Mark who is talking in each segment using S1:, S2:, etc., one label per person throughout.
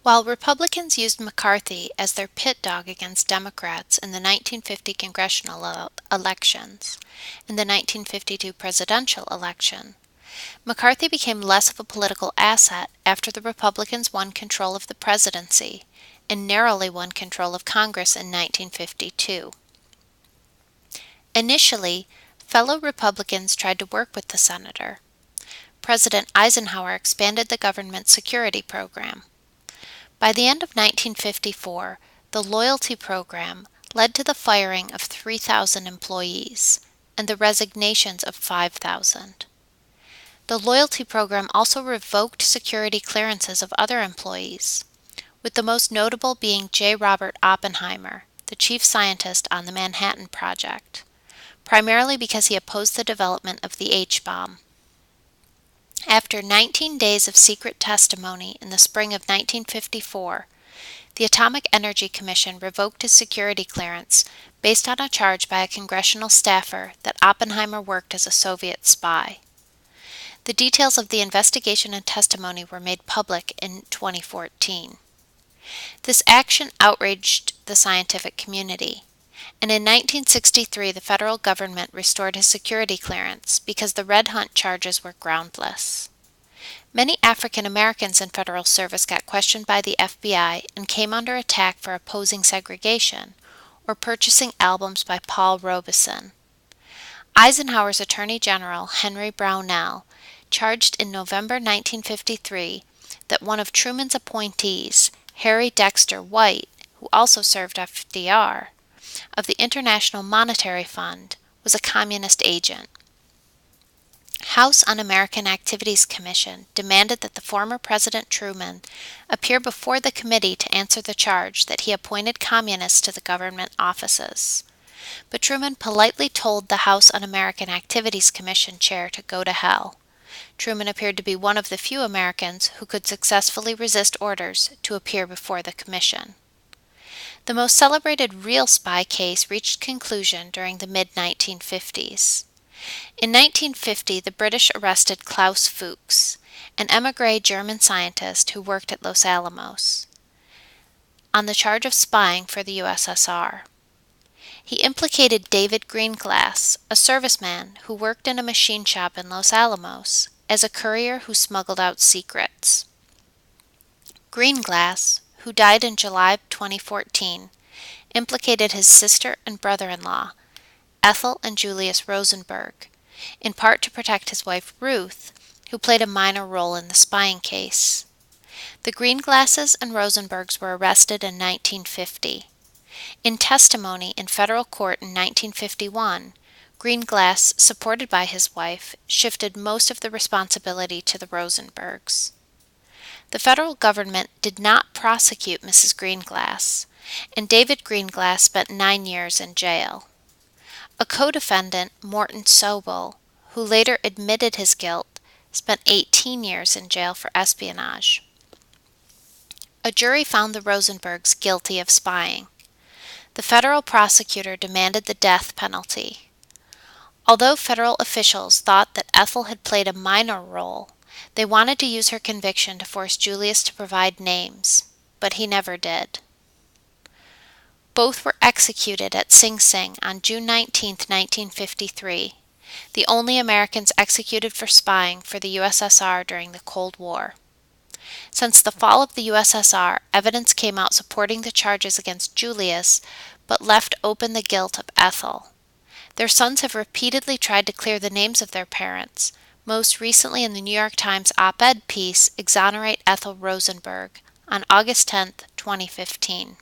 S1: While Republicans used McCarthy as their pit dog against Democrats in the 1950 congressional elections and the 1952 presidential election, McCarthy became less of a political asset after the Republicans won control of the presidency and narrowly won control of Congress in 1952. Initially, fellow Republicans tried to work with the senator. President Eisenhower expanded the government security program. By the end of 1954, the loyalty program led to the firing of 3,000 employees and the resignations of 5,000. The loyalty program also revoked security clearances of other employees, with the most notable being J. Robert Oppenheimer, the chief scientist on the Manhattan Project, primarily because he opposed the development of the H-bomb. After 19 days of secret testimony in the spring of 1954, the Atomic Energy Commission revoked his security clearance based on a charge by a congressional staffer that Oppenheimer worked as a Soviet spy. The details of the investigation and testimony were made public in 2014. This action outraged the scientific community, and in 1963 the federal government restored his security clearance because the Red Hunt charges were groundless. Many African Americans in federal service got questioned by the FBI and came under attack for opposing segregation or purchasing albums by Paul Robeson. Eisenhower's Attorney General, Henry Brownell, charged in November 1953 that one of Truman's appointees, Harry Dexter White, who also served FDR, of the International Monetary Fund, was a communist agent. House Un-American Activities Commission demanded that the former President Truman appear before the committee to answer the charge that he appointed communists to the government offices. But Truman politely told the House Un-American Activities Commission chair to go to hell. Truman appeared to be one of the few Americans who could successfully resist orders to appear before the commission. The most celebrated real spy case reached conclusion during the mid-1950s. In 1950, the British arrested Klaus Fuchs, an émigré German scientist who worked at Los Alamos, on the charge of spying for the USSR. He implicated David Greenglass, a serviceman who worked in a machine shop in Los Alamos, as a courier who smuggled out secrets. Greenglass, who died in July 2014, implicated his sister and brother-in-law, Ethel and Julius Rosenberg, in part to protect his wife Ruth, who played a minor role in the spying case. The Greenglasses and Rosenbergs were arrested in 1950. In testimony in federal court in 1951, Greenglass, supported by his wife, shifted most of the responsibility to the Rosenbergs. The federal government did not prosecute Mrs. Greenglass, and David Greenglass spent 9 years in jail. A co-defendant, Morton Sobel, who later admitted his guilt, spent 18 years in jail for espionage. A jury found the Rosenbergs guilty of spying. The federal prosecutor demanded the death penalty. Although federal officials thought that Ethel had played a minor role, they wanted to use her conviction to force Julius to provide names, but he never did. Both were executed at Sing Sing on June 19, 1953, the only Americans executed for spying for the USSR during the Cold War. Since the fall of the USSR, evidence came out supporting the charges against Julius, but left open the guilt of Ethel. Their sons have repeatedly tried to clear the names of their parents, most recently in the New York Times op-ed piece Exonerate Ethel Rosenberg on August 10, 2015.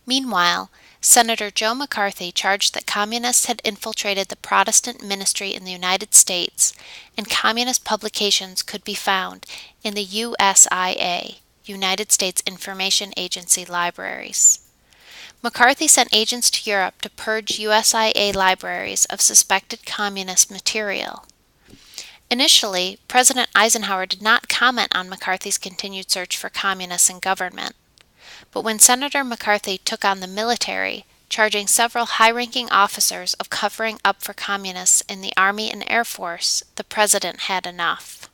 S1: Meanwhile, Senator Joe McCarthy charged that communists had infiltrated the Protestant ministry in the United States, and communist publications could be found in the USIA, United States Information Agency libraries. McCarthy sent agents to Europe to purge USIA libraries of suspected communist material. Initially, President Eisenhower did not comment on McCarthy's continued search for communists in government. But when Senator McCarthy took on the military, charging several high-ranking officers of covering up for communists in the Army and Air Force, the president had enough.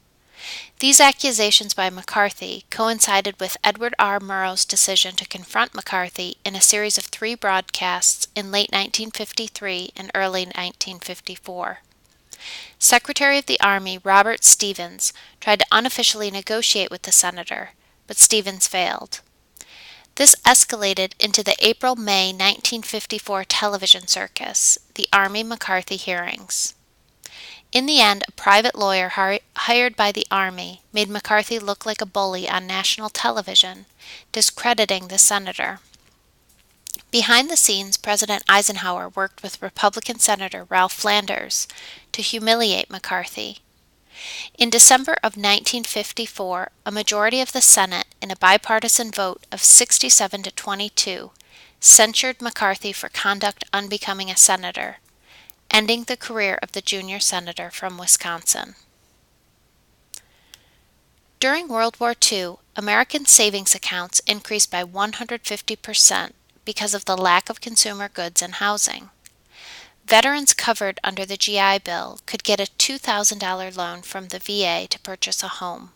S1: These accusations by McCarthy coincided with Edward R. Murrow's decision to confront McCarthy in a series of 3 broadcasts in late 1953 and early 1954. Secretary of the Army Robert Stevens tried to unofficially negotiate with the senator, but Stevens failed. This escalated into the April-May 1954 television circus, the Army-McCarthy hearings. In the end, a private lawyer hired by the Army made McCarthy look like a bully on national television, discrediting the senator. Behind the scenes, President Eisenhower worked with Republican Senator Ralph Flanders to humiliate McCarthy. In December of 1954, a majority of the Senate, in a bipartisan vote of 67 to 22, censured McCarthy for conduct unbecoming a senator, ending the career of the junior senator from Wisconsin. During World War II, American savings accounts increased by 150% because of the lack of consumer goods and housing. Veterans covered under the GI Bill could get a $2,000 loan from the VA to purchase a home.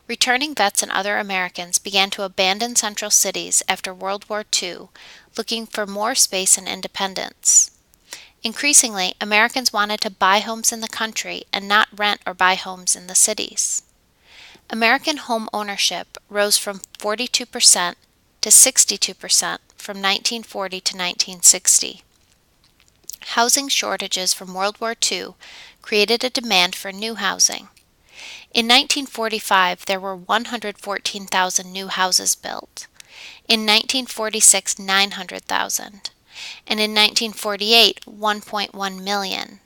S1: Returning vets and other Americans began to abandon central cities after World War II, looking for more space and independence. Increasingly, Americans wanted to buy homes in the country and not rent or buy homes in the cities. American home ownership rose from 42% to 62% from 1940 to 1960. Housing shortages from World War II created a demand for new housing. In 1945, there were 114,000 new houses built. In 1946, 900,000. And in 1948, 1.1 million.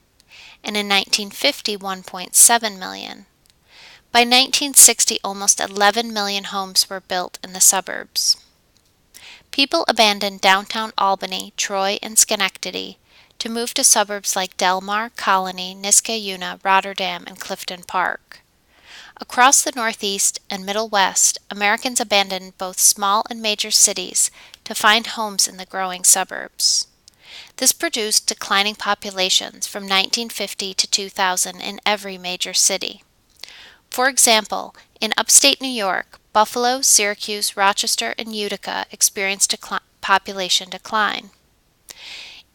S1: And in 1950, 1.7 million. By 1960, almost 11 million homes were built in the suburbs. People abandoned downtown Albany, Troy, and Schenectady to move to suburbs like Delmar, Colony, Niskayuna, Rotterdam, and Clifton Park. Across the Northeast and Middle West, Americans abandoned both small and major cities to find homes in the growing suburbs. This produced declining populations from 1950 to 2000 in every major city. For example, in upstate New York, Buffalo, Syracuse, Rochester, and Utica experienced population decline.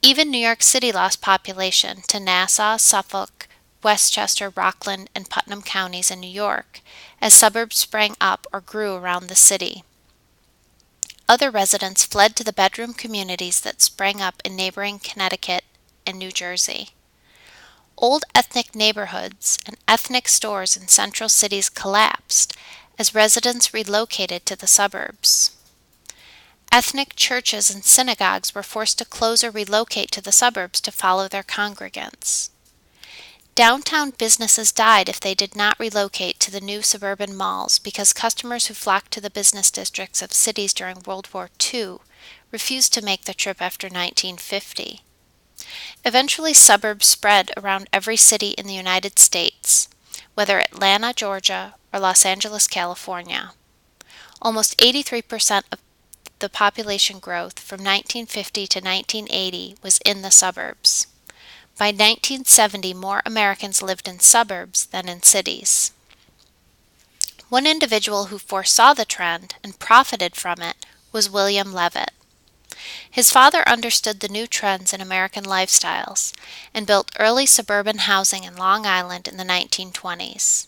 S1: Even New York City lost population to Nassau, Suffolk, Westchester, Rockland, and Putnam counties in New York, as suburbs sprang up or grew around the city. Other residents fled to the bedroom communities that sprang up in neighboring Connecticut and New Jersey. Old ethnic neighborhoods and ethnic stores in central cities collapsed as residents relocated to the suburbs. Ethnic churches and synagogues were forced to close or relocate to the suburbs to follow their congregants. Downtown businesses died if they did not relocate to the new suburban malls because customers who flocked to the business districts of cities during World War II refused to make the trip after 1950. Eventually, suburbs spread around every city in the United States, whether Atlanta, Georgia, or Los Angeles, California. Almost 83% of the population growth from 1950 to 1980 was in the suburbs. By 1970, more Americans lived in suburbs than in cities. One individual who foresaw the trend and profited from it was William Levitt. His father understood the new trends in American lifestyles and built early suburban housing in Long Island in the 1920s.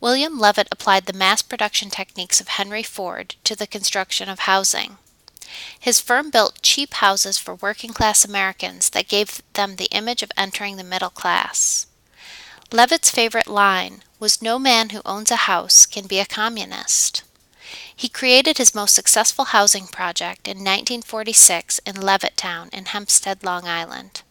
S1: William Levitt applied the mass production techniques of Henry Ford to the construction of housing. His firm built cheap houses for working-class Americans that gave them the image of entering the middle class. Levitt's favorite line was, "No man who owns a house can be a communist." He created his most successful housing project in 1946 in Levittown in Hempstead, Long Island.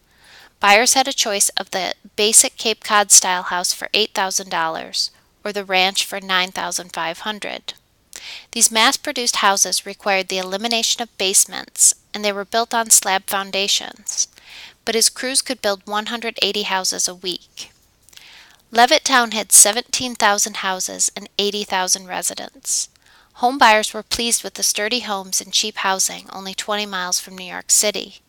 S1: Buyers had a choice of the basic Cape Cod-style house for $8,000 or the ranch for $9,500. These mass-produced houses required the elimination of basements, and they were built on slab foundations, but his crews could build 180 houses a week. Levittown had 17,000 houses and 80,000 residents. Home buyers were pleased with the sturdy homes and cheap housing only 20 miles from New York City.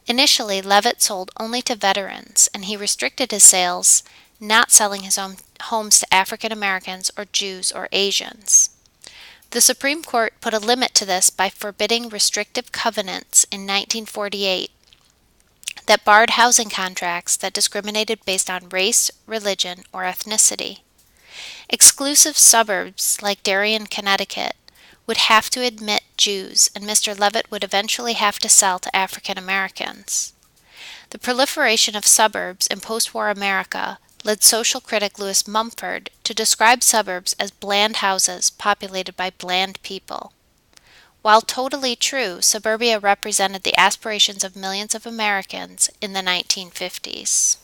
S1: Initially, Levitt sold only to veterans, and he restricted his sales, not selling his own homes to African Americans or Jews or Asians. The Supreme Court put a limit to this by forbidding restrictive covenants in 1948 that barred housing contracts that discriminated based on race, religion, or ethnicity. Exclusive suburbs like Darien, Connecticut, would have to admit Jews, and Mr. Levitt would eventually have to sell to African Americans. The proliferation of suburbs in post-war America led social critic Lewis Mumford to describe suburbs as bland houses populated by bland people. While totally true, suburbia represented the aspirations of millions of Americans in the 1950s.